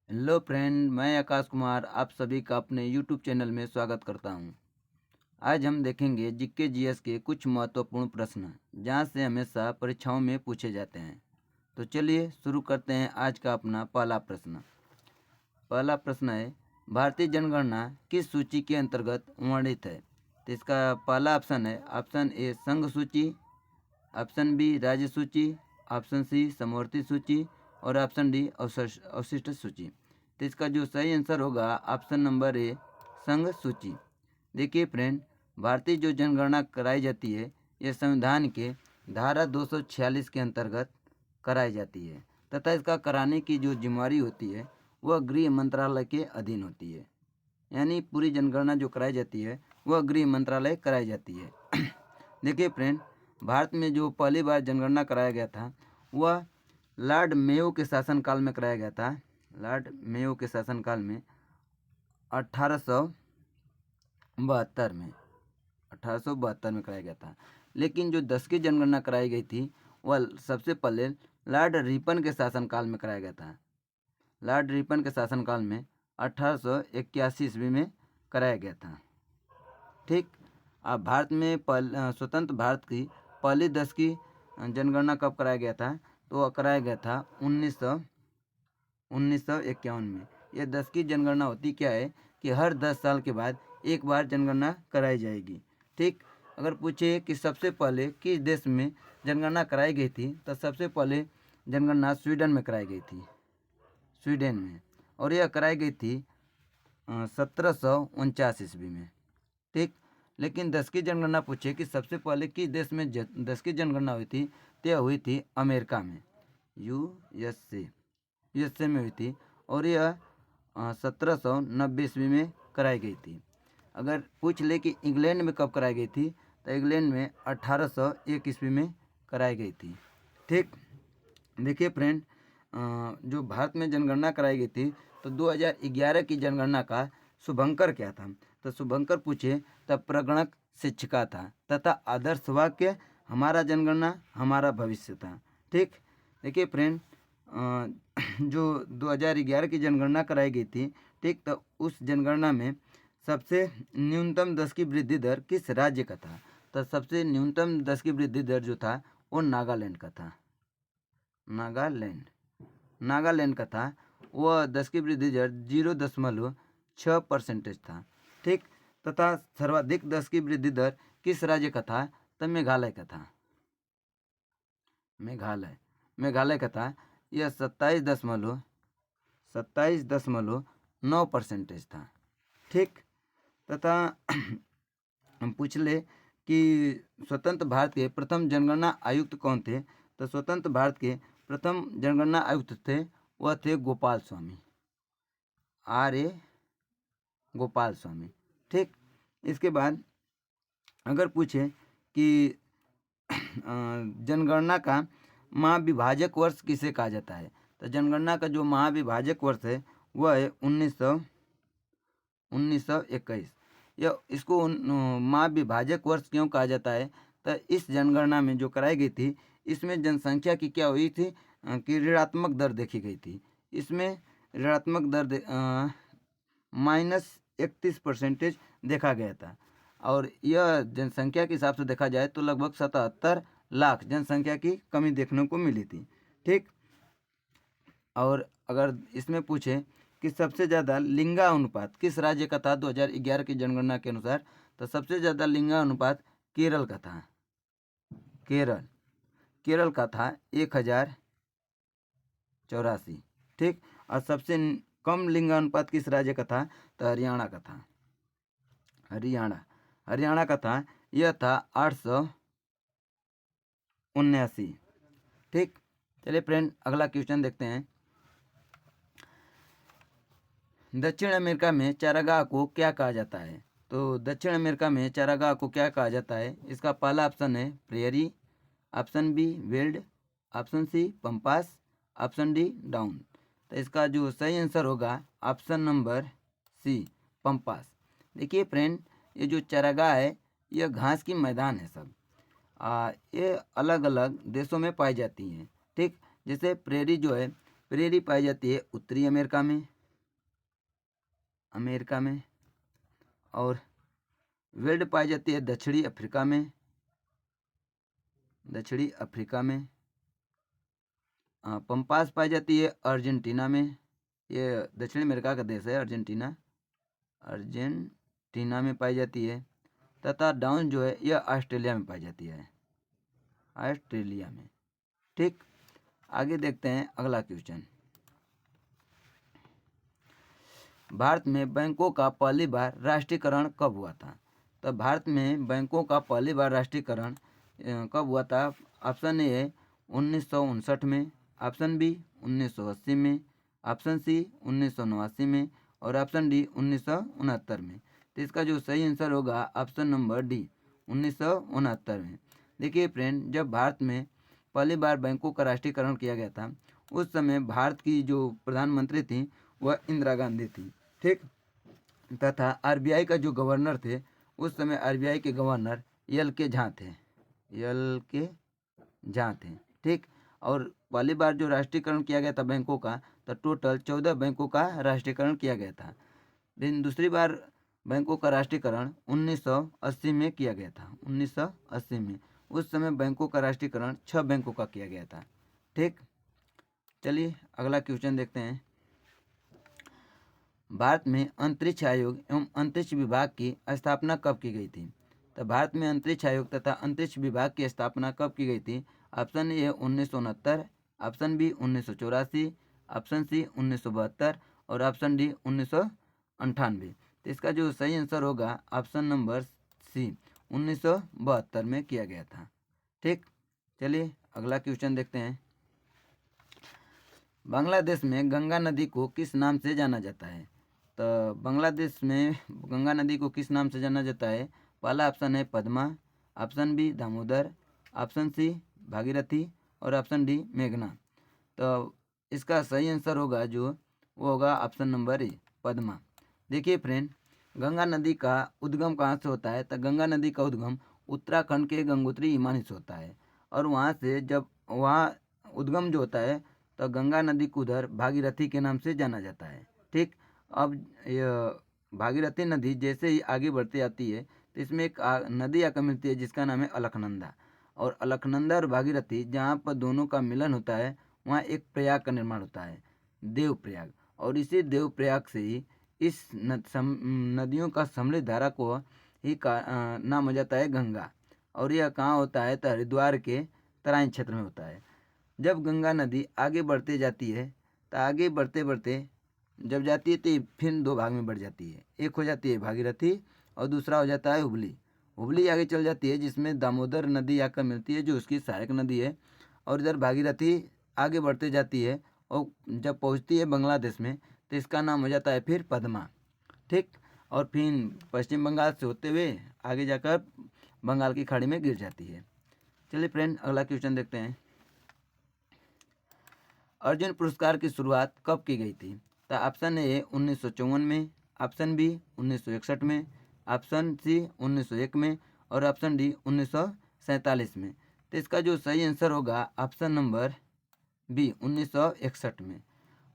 Hello friend, मैं आकाश कुमार आप सभी का अपने यूट्यूब चैनल में स्वागत करता हूं। आज हम देखेंगे जीके जीएस के कुछ महत्वपूर्ण प्रश्न जहां से हमेशा परीक्षाओं में पूछे जाते हैं। तो चलिए शुरू करते हैं आज का अपना पहला प्रश्न। पहला प्रश्न है, भारतीय जनगणना किस सूची के अंतर्गत वर्णित है? तो इसका पहला ऑप्शन है ऑप्शन ए संघ सूची, ऑप्शन बी राज्य सूची, ऑप्शन सी समवर्ती सूची और ऑप्शन डी अवशिष्ट सूची। तो इसका जो सही आंसर होगा ऑप्शन नंबर ए संघ सूची। देखिए फ्रेंड, भारतीय जो जनगणना कराई जाती है यह संविधान के धारा 246 के अंतर्गत कराई जाती है तथा इसका कराने की जो जिम्मेवारी होती है वह गृह मंत्रालय के अधीन होती है। यानी पूरी जनगणना जो कराई जाती है वह गृह मंत्रालय कराई जाती है। देखिए फ्रेंड, भारत में जो पहली बार जनगणना कराया गया था वह लॉर्ड मेयो के शासनकाल में कराया गया था। लॉर्ड मेयो के शासनकाल में 1872 में 1872 में कराया गया था। लेकिन जो 10 की जनगणना कराई गई थी वह सबसे पहले लॉर्ड रिपन के शासनकाल में कराया गया था। लॉर्ड रिपन के शासनकाल में 1881 ईस्वी में कराया गया था। ठीक, अब भारत में स्वतंत्र भारत की पहली 10 की जनगणना कब कराया गया था? तो वह कराया गया था 1951 में। यह 10 की जनगणना होती क्या है कि हर 10 साल के बाद एक बार जनगणना कराई जाएगी। ठीक, अगर पूछे कि सबसे पहले किस देश में जनगणना कराई गई थी तो सबसे पहले जनगणना स्वीडन में कराई गई थी, स्वीडन में, और यह कराई गई थी 1749 ईस्वी में। ठीक, लेकिन 10 की जनगणना पूछे कि सबसे पहले किस देश में 10 की जनगणना हुई थी तो यह हुई थी अमेरिका में, यूएसए में हुई थी, और यह 1790 ईस्वी में कराई गई थी। अगर पूछ ले कि इंग्लैंड में कब कराई गई थी तो इंग्लैंड में 1801 ईस्वी में कराई गई थी। ठीक, देखिए फ्रेंड, जो भारत में जनगणना कराई गई थी तो 2011 की जनगणना का शुभंकर क्या था? तो शुभंकर पूछे तब प्रगणक शिक्षिका था तथा आदर्श वाक्य हमारा जनगणना हमारा भविष्य था। ठीक, देखिए फ्रेंड, जो 2011 की जनगणना कराई गई थी, ठीक, तो उस जनगणना में सबसे न्यूनतम 10 की वृद्धि दर किस राज्य का था? तो सबसे न्यूनतम 10 की वृद्धि दर जो था वो नागालैंड का था। नागालैंड का था। वह 10 की वृद्धि दर 0.6% था। ठीक, तथा सर्वाधिक 10 की वृद्धि दर किस राज्य का था? तो मेघालय का था। मेघालय का था। यह 27.9% था। ठीक, तथा हम पूछ ले कि स्वतंत्र भारत के प्रथम जनगणना आयुक्त कौन थे? तो स्वतंत्र भारत के प्रथम जनगणना आयुक्त थे वह थे गोपाल स्वामी, गोपाल स्वामी। ठीक, इसके बाद अगर पूछे कि जनगणना का महाविभाजक वर्ष किसे कहा जाता है? तो जनगणना का जो महाविभाजक वर्ष है वह है 1921। यह इसको महाविभाजक वर्ष क्यों कहा जाता है? तो इस जनगणना में जो कराई गई थी इसमें जनसंख्या की क्या हुई थी कि ऋणात्मक दर देखी गई थी। इसमें ऋणात्मक दर -31% देखा गया था, और यह जनसंख्या के हिसाब से देखा जाए तो लगभग 77 लाख जनसंख्या की कमी देखने को मिली थी। ठीक, और अगर इसमें पूछे कि सबसे ज़्यादा लिंगानुपात किस राज्य का था 2011 की जनगणना के अनुसार? तो सबसे ज़्यादा लिंगानुपात केरल का था। केरल का था 1084। ठीक, और सबसे कम लिंगानुपात किस राज्य का था? तो हरियाणा का था। हरियाणा का था, यह था 879। ठीक, चलिए फ्रेंड अगला क्वेश्चन देखते हैं। दक्षिण अमेरिका में चारागाह को क्या कहा जाता है? तो दक्षिण अमेरिका में चारागाह को क्या कहा जाता है? इसका पहला ऑप्शन है prairie, option B veld, option C pampas, option D down. तो इसका जो सही आंसर होगा ऑप्शन नंबर सी पंपास। देखिए फ्रेंड, ये जो चारागाह है यह घास की मैदान है सब। ये अलग अलग देशों में पाई जाती हैं। ठीक, जैसे प्रेरी जो है, प्रेरी पाई जाती है उत्तरी अमेरिका में, अमेरिका में, और वेल्ड पाई जाती है दक्षिणी अफ्रीका में, दक्षिणी अफ्रीका में। पंपास पाई जाती है अर्जेंटीना में, ये दक्षिण अमेरिका का देश है अर्जेंटीना, अर्जेंटीना में पाई जाती है। तथा डाउन जो है यह ऑस्ट्रेलिया में पाई जाती है, ऑस्ट्रेलिया में। ठीक, आगे देखते हैं अगला क्वेश्चन। भारत में बैंकों का पहली बार राष्ट्रीयकरण कब हुआ था? तो भारत में बैंकों का पहली बार राष्ट्रीयकरण कब हुआ था? ऑप्शन ए 1959 में, ऑप्शन बी 1980 में, ऑप्शन सी 1989 में, और ऑप्शन डी 1969 में। तो इसका जो सही आंसर होगा ऑप्शन नंबर डी 1969 में। देखिए फ्रेंड, जब भारत में पहली बार बैंकों का राष्ट्रीयकरण किया गया था उस समय भारत की जो प्रधानमंत्री थी वह इंदिरा गांधी थी। ठीक, तथा आरबीआई का जो गवर्नर थे उस समय आरबीआई के गवर्नर एल के झा थे, एल के झा थे। ठीक, और पहली बार जो राष्ट्रीयकरण किया गया था बैंकों का, तो टोटल 14 बैंकों का राष्ट्रीयकरण किया गया था। लेकिन दूसरी बार बैंकों का राष्ट्रीयकरण 1980 में किया गया था, 1980 में। उस समय बैंकों का राष्ट्रीयकरण 6 बैंकों का किया गया था। ठीक, चलिए अगला क्वेश्चन देखते हैं। भारत में अंतरिक्ष आयोग एवं अंतरिक्ष विभाग की स्थापना कब की गई थी? तो भारत में अंतरिक्ष आयोग तथा अंतरिक्ष विभाग की स्थापना कब की गई थी? Option A 1969, option B 1984, option C 1972 और ऑप्शन डी 1998। तो इसका जो सही आंसर होगा ऑप्शन नंबर सी 1972 में किया गया था। ठीक, चलिए अगला क्वेश्चन देखते हैं। बांग्लादेश में गंगा नदी को किस नाम से जाना जाता है? तो बांग्लादेश में गंगा नदी को किस नाम से जाना जाता है? पहला ऑप्शन है Padma, option B Damodar, option C Bhagirathi और ऑप्शन डी मेघना। तो इसका सही आंसर होगा जो वो होगा ऑप्शन नंबर ए पद्मा। देखिए फ्रेंड, गंगा नदी का उद्गम कहाँ से होता है? तो गंगा नदी का उद्गम उत्तराखंड के गंगोत्री हिमानी से होता है, और वहाँ से जब वहाँ उद्गम जो होता है तो गंगा नदी को उधर भागीरथी के नाम से जाना जाता है। ठीक, अब भागीरथी नदी जैसे ही आगे बढ़ती जाती है तो इसमें एक नदी आकर मिलती है जिसका नाम है अलकनंदा, और अलकनंदा और भागीरथी जहाँ पर दोनों का मिलन होता है वहाँ एक प्रयाग का निर्माण होता है, देवप्रयाग। और इसी देवप्रयाग से ही इस नदियों का सम्मिलित धारा को ही नाम हो जाता है गंगा। और यह कहाँ होता है? तो हरिद्वार के तराइन क्षेत्र में होता है। जब गंगा नदी आगे बढ़ते जाती है तो आगे बढ़ते बढ़ते जब जाती है तो फिर 2 भाग में बढ़ जाती है। एक हो जाती है भागीरथी और दूसरा हो जाता है हुबली। हुबली आगे चल जाती है जिसमें दामोदर नदी आकर मिलती है जो उसकी सहायक नदी है, और इधर भागीरथी आगे बढ़ते जाती है और जब पहुंचती है बांग्लादेश में तो इसका नाम हो जाता है फिर पद्मा। ठीक, और फिर पश्चिम बंगाल से होते हुए आगे जाकर बंगाल की खाड़ी में गिर जाती है। चलिए फ्रेंड अगला क्वेश्चन देखते हैं। अर्जुन पुरस्कार की शुरुआत कब की गई थी? तो ऑप्शन ए 1954 में, ऑप्शन बी 1961 में, ऑप्शन सी 1901 में और ऑप्शन डी 1947 में। तो इसका जो सही आंसर होगा ऑप्शन नंबर बी 1961 में।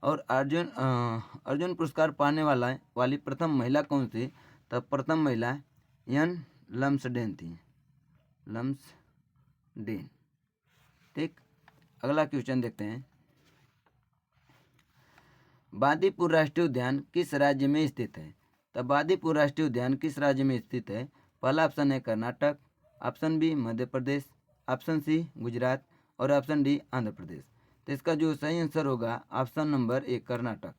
और अर्जुन पुरस्कार पाने वाली प्रथम महिला कौन थी? तो प्रथम महिला एन लम्सडेन थी, लम्सडेन। ठीक, अगला क्वेश्चन देखते हैं। बांदीपुर राष्ट्रीय उद्यान किस राज्य में स्थित है? तो बांदीपुर राष्ट्रीय उद्यान किस राज्य में स्थित है? पहला ऑप्शन है Karnataka, option B Madhya Pradesh, option C Gujarat और ऑप्शन डी आंध्र प्रदेश। तो इसका जो सही आंसर होगा ऑप्शन नंबर ए कर्नाटक।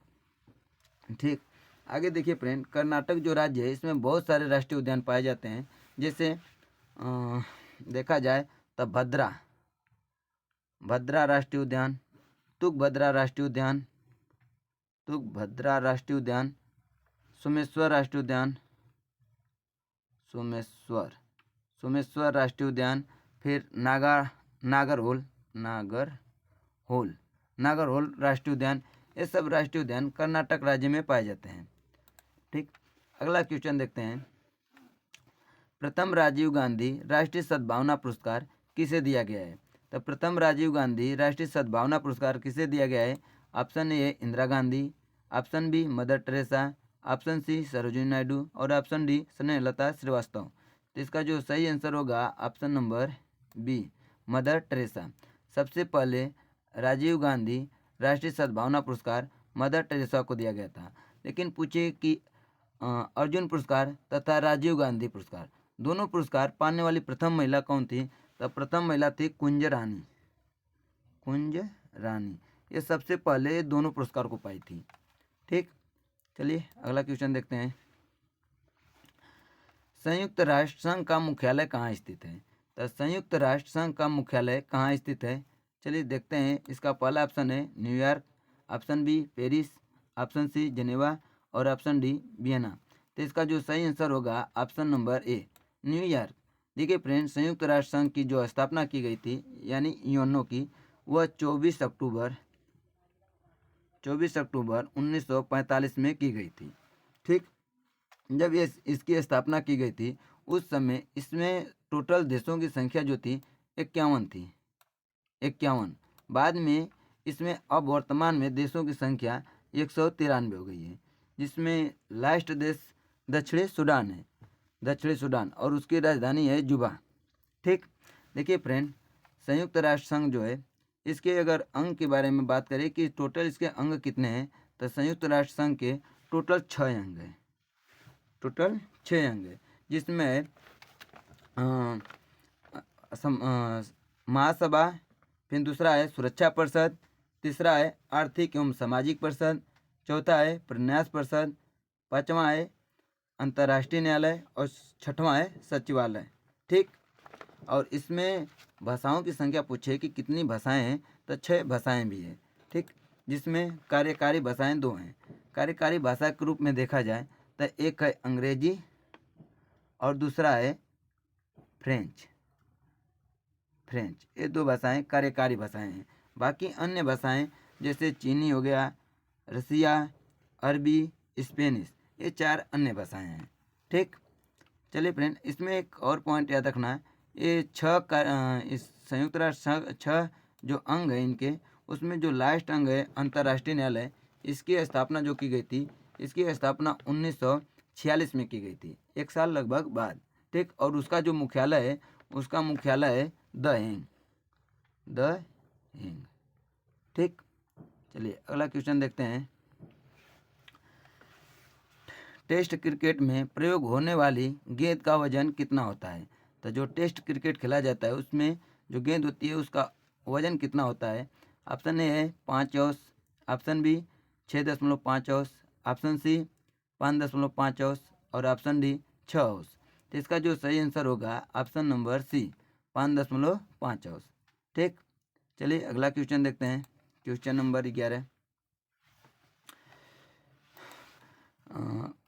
ठीक, आगे देखिए फ्रेंड, कर्नाटक जो राज्य है इसमें बहुत सारे राष्ट्रीय उद्यान पाए जाते हैं। जैसे देखा जाए तो भद्रा राष्ट्रीय उद्यान, तुंगभद्रा राष्ट्रीय उद्यान, तुंगभद्रा राष्ट्रीय उद्यान, सोमेश्वर राष्ट्रीय उद्यान, सोमेश्वर राष्ट्रीय उद्यान, फिर नागरहोल राष्ट्रीय उद्यान। ये सब राष्ट्रीय उद्यान कर्नाटक राज्य में पाए जाते हैं। ठीक, अगला क्वेश्चन देखते हैं। प्रथम राजीव गांधी राष्ट्रीय सद्भावना पुरस्कार किसे दिया गया है? तो प्रथम राजीव गांधी राष्ट्रीय सद्भावना पुरस्कार किसे दिया गया है? Option A Indira Gandhi, option B Mother Teresa, option C Sarojini Naidu और ऑप्शन डी स्नेहलता श्रीवास्तव। तो इसका जो सही आंसर होगा option number B Mother Teresa. सबसे पहले राजीव गांधी राष्ट्रीय सद्भावना पुरस्कार मदर टेरेसा को दिया गया था। लेकिन पूछे कि अर्जुन पुरस्कार तथा राजीव गांधी पुरस्कार दोनों पुरस्कार पाने वाली प्रथम महिला कौन थी? तो प्रथम महिला थी कुंज रानी। कुंज रानी ये सबसे पहले दोनों पुरस्कार को पाई थी। ठीक, चलिए अगला क्वेश्चन देखते हैं। संयुक्त राष्ट्र संघ का मुख्यालय कहाँ स्थित है? तो संयुक्त राष्ट्र संघ का मुख्यालय कहाँ स्थित है? चलिए देखते हैं। इसका पहला ऑप्शन है New York, option B Paris, option C Geneva और ऑप्शन डी वियना। तो इसका जो सही आंसर होगा ऑप्शन नंबर ए न्यूयॉर्क। देखिए फ्रेंड, संयुक्त राष्ट्र संघ की जो स्थापना की गई थी यानी यूएनओ की, वह 24 अक्टूबर 1945 में की गई थी। ठीक, जब ये इसकी स्थापना की गई थी उस समय इसमें टोटल देशों की संख्या जो थी 51 थी, 51। बाद में इसमें अब वर्तमान में देशों की संख्या 193 हो गई है, जिसमें लास्ट देश दक्षिणी सूडान है, दक्षिणी सूडान, और उसकी राजधानी है जुबा। ठीक, देखिए फ्रेंड, संयुक्त राष्ट्र संघ जो है इसके अगर अंग के बारे में बात करें कि टोटल इसके अंग कितने हैं, तो संयुक्त राष्ट्र संघ के टोटल 6 अंग हैं, टोटल 6 अंग है, जिसमें महासभा, फिर दूसरा है सुरक्षा परिषद, तीसरा है आर्थिक एवं सामाजिक परिषद, चौथा है प्रन्यास परिषद, पांचवा है अंतर्राष्ट्रीय न्यायालय और छठवां है सचिवालय। ठीक, और इसमें भाषाओं की संख्या पूछे कि कितनी भाषाएं हैं, तो 6 भाषाएं भी हैं। ठीक, जिसमें कार्यकारी भाषाएं 2 हैं। कार्यकारी भाषा के रूप में देखा जाए तो एक है अंग्रेजी और दूसरा है फ्रेंच। ये 2 भाषाएं कार्यकारी भाषाएं हैं। बाकी अन्य भाषाएं जैसे चीनी हो गया, रसिया, अरबी, स्पेनिश, ये 4 अन्य भाषाएं हैं। ठीक, चलिए फ्रेंड, इसमें एक और पॉइंट याद रखना है, ये 6 इस संयुक्त राष्ट्र 6 जो अंग है इनके, उसमें जो लास्ट अंग है अंतर्राष्ट्रीय न्यायालय, इसकी स्थापना जो की गई थी, इसकी स्थापना 1946 में की गई थी, 1 साल लगभग बाद। ठीक, और उसका जो मुख्यालय है, उसका मुख्यालय है द हेग। ठीक, चलिए अगला क्वेश्चन देखते हैं। टेस्ट क्रिकेट में प्रयोग होने वाली गेंद का वजन कितना होता है? तो जो टेस्ट क्रिकेट खेला जाता है उसमें जो गेंद होती है उसका वजन कितना होता है? ऑप्शन ए है 5 ounce, option B 6.5 ounce, option C 5.5 ounce और ऑप्शन डी 6 औंस। तो इसका जो सही आंसर होगा ऑप्शन नंबर सी 5.5 औंस। ठीक, चलिए अगला क्वेश्चन देखते हैं। क्वेश्चन नंबर 11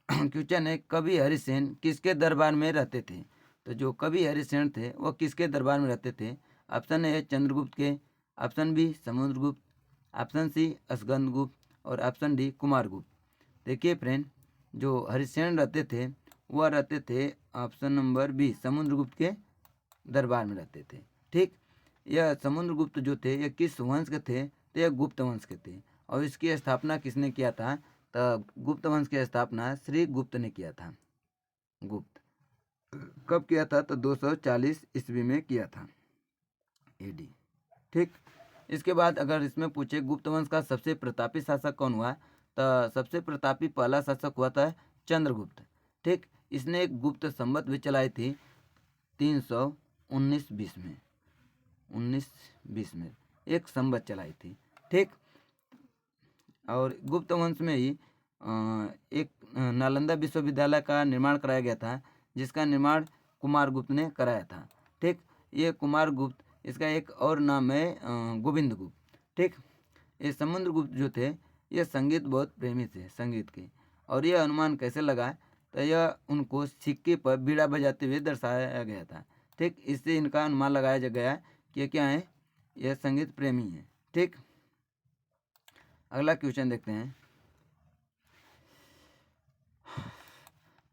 क्वेश्चन है, कवि हरिसेन किसके दरबार में रहते थे? तो जो कवि हरिसेन थे वो किसके दरबार में रहते थे? ऑप्शन ए चंद्रगुप्त के, option B Samudragupta, option C Skandagupta और ऑप्शन डी कुमारगुप्त। देखिए फ्रेंड, जो हरिसेन रहते थे वह रहते थे ऑप्शन नंबर बी समुद्रगुप्त के दरबार में रहते थे। ठीक, यह समुद्रगुप्त जो थे ये किस वंश के थे? तो यह गुप्त वंश के थे, और इसकी स्थापना किसने किया था? तो गुप्त वंश की स्थापना श्री गुप्त ने किया था। गुप्त कब किया था? तो 240 ईस्वी में किया था, एडी। ठीक, इसके बाद अगर इसमें पूछे गुप्त वंश का सबसे प्रतापी शासक कौन हुआ, तो सबसे प्रतापी पहला शासक हुआ था चंद्रगुप्त। ठीक, इसने एक गुप्त संवत भी चलाई थी 319-20 में, 19-20 में एक संवत चलाई थी। ठीक, और गुप्त वंश में ही एक नालंदा विश्वविद्यालय का निर्माण कराया गया था, जिसका निर्माण कुमारगुप्त ने कराया था। ठीक, ये कुमारगुप्त, इसका एक और नाम है गोविंद गुप्त। ठीक, ये समुद्रगुप्त जो थे ये संगीत बहुत प्रेमी थे, संगीत के, और यह अनुमान कैसे लगा? तो यह उनको सिक्के पर बीड़ा बजाते हुए दर्शाया गया था। ठीक, इससे इनका अनुमान लगाया गया कि ये क्या है? यह संगीत प्रेमी है। ठीक, अगला क्वेश्चन देखते हैं।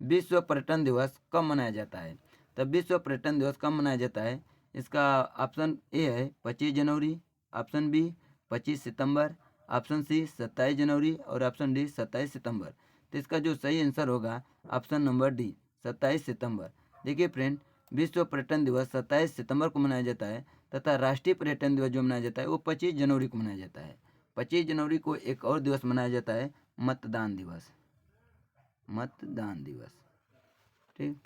विश्व पर्यटन दिवस कब मनाया जाता है? तो विश्व पर्यटन दिवस कब मनाया जाता है? इसका ऑप्शन ए है 25 जनवरी, ऑप्शन बी 25 सितंबर, ऑप्शन सी 27 जनवरी और ऑप्शन डी 27 सितंबर। तो इसका जो सही आंसर होगा ऑप्शन नंबर डी 27 सितंबर। देखिए फ्रेंड, विश्व पर्यटन दिवस 27 सितंबर को मनाया जाता है तथा राष्ट्रीय पर्यटन दिवस जो मनाया जाता है वो 25 जनवरी को मनाया जाता है। 25 जनवरी को एक और दिवस मनाया जाता है, मतदान दिवस। मतदान दिवस, ठीक।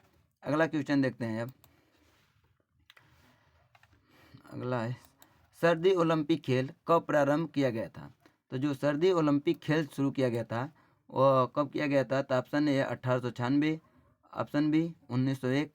अगला क्वेश्चन देखते हैं अब। अगला है, सर्दी ओलंपिक खेल कब प्रारंभ किया गया था? तो जो सर्दी ओलंपिक खेल शुरू किया गया था वो कब किया गया था? तो option A 1896, option B 1901,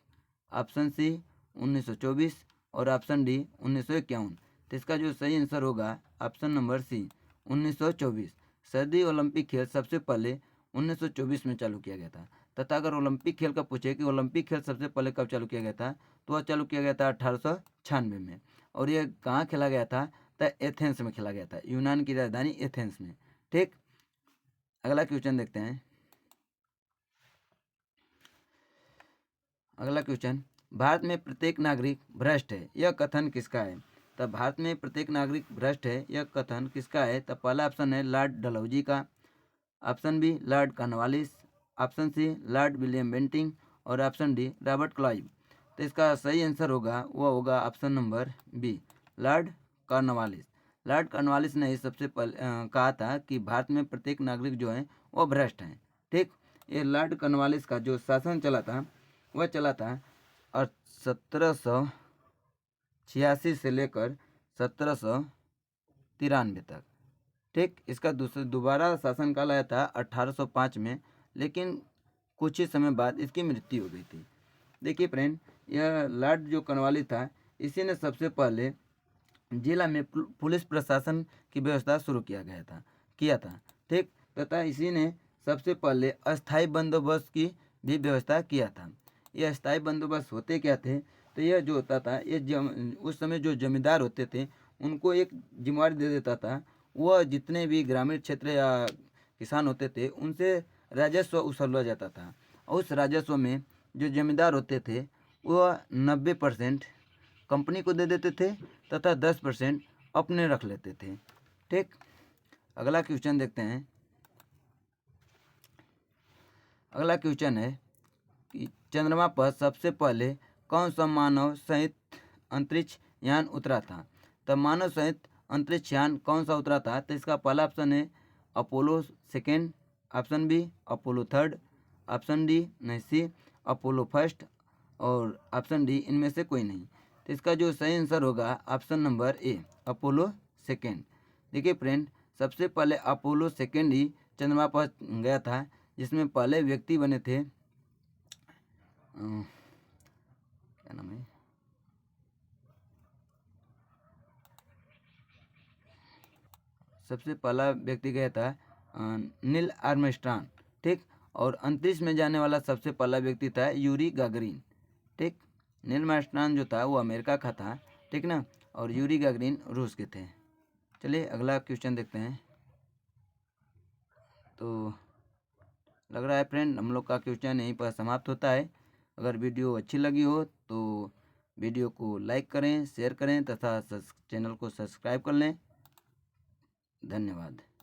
option C 1924 और ऑप्शन डी 1951। तो इसका जो सही आंसर होगा ऑप्शन नंबर सी 1924। सर्दी ओलंपिक खेल सबसे पहले 1924 में चालू किया गया था। तथा अगर ओलंपिक खेल का पूछे कि ओलंपिक खेल सबसे पहले कब चालू किया गया था, तो वह चालू किया गया था 1896 में। और ये कहाँ खेला गया था? तो एथेंस में खेला गया था, यूनान की राजधानी एथेंस में, ठीक। अगला क्वेश्चन देखते हैं। अगला क्वेश्चन, भारत में प्रत्येक नागरिक भ्रष्ट है, यह कथन किसका है? तब भारत में प्रत्येक नागरिक भ्रष्ट है, यह कथन किसका है? तब पहला ऑप्शन है लॉर्ड डलहौजी का, option B Lord Cornwallis, option C Lord William Bentinck और ऑप्शन डी रॉबर्ट क्लाइव। तो इसका सही आंसर होगा वो होगा option number B Lord Cornwallis. Lord Cornwallis ने सबसे पहले कहा था कि भारत में प्रत्येक नागरिक जो है वो भ्रष्ट हैं, ठीक। ये लॉर्ड कॉर्नवालिस का जो शासन चला था वह चला था और 1786 से लेकर 1793 तक, ठीक। इसका दोबारा शासनकाल आया था 1805 में, लेकिन कुछ ही समय बाद इसकी मृत्यु हो गई थी। देखिए फ्रेंड, यह लॉर्ड जो कॉर्नवालिस था इसी ने सबसे पहले जिला में पुलिस प्रशासन की व्यवस्था शुरू किया था, ठीक। तथा इसी ने सबसे पहले अस्थायी बंदोबस्त की भी व्यवस्था किया था। ये अस्थायी बंदोबस्त होते क्या थे? तो यह जो होता था, ये उस समय जो जमींदार होते थे उनको एक जिम्मेवारी दे देता था, वह जितने भी ग्रामीण क्षेत्र या किसान होते थे उनसे राजस्व वसूला जाता था। और उस राजस्व में जो जमींदार होते थे वह 90% कंपनी को दे देते थे तथा 10% अपने रख लेते थे, ठीक। अगला क्वेश्चन देखते हैं। अगला क्वेश्चन है कि चंद्रमा पर सबसे पहले कौन सा मानव सहित अंतरिक्ष यान उतरा था? तब मानव सहित अंतरिक्ष यान कौन सा उतरा था? तो इसका पहला ऑप्शन है Apollo second, option B Apollo third, option D नहीं सी अपोलो फर्स्ट और ऑप्शन डी इनमें से कोई नहीं। तो इसका जो सही आंसर होगा ऑप्शन नंबर ए अपोलो सेकेंड। देखिए फ्रेंड, सबसे पहले अपोलो सेकेंड ही चंद्रमा पर गया था, जिसमें पहले व्यक्ति बने थे क्या नाम है, सबसे पहला व्यक्ति गया था नील आर्मस्ट्रांग, ठीक। और अंतरिक्ष में जाने वाला सबसे पहला व्यक्ति था यूरी गागरिन, ठीक। नील आर्मस्ट्रांग जो था वो अमेरिका का था, ठीक ना, और यूरी गागरिन रूस के थे। चलिए अगला क्वेश्चन देखते हैं। तो लग रहा है फ्रेंड हम लोग का क्वेश्चन यहीं पर समाप्त होता है। अगर वीडियो अच्छी लगी हो तो वीडियो को लाइक करें, शेयर करें तथा चैनल को सब्सक्राइब कर लें। धन्यवाद।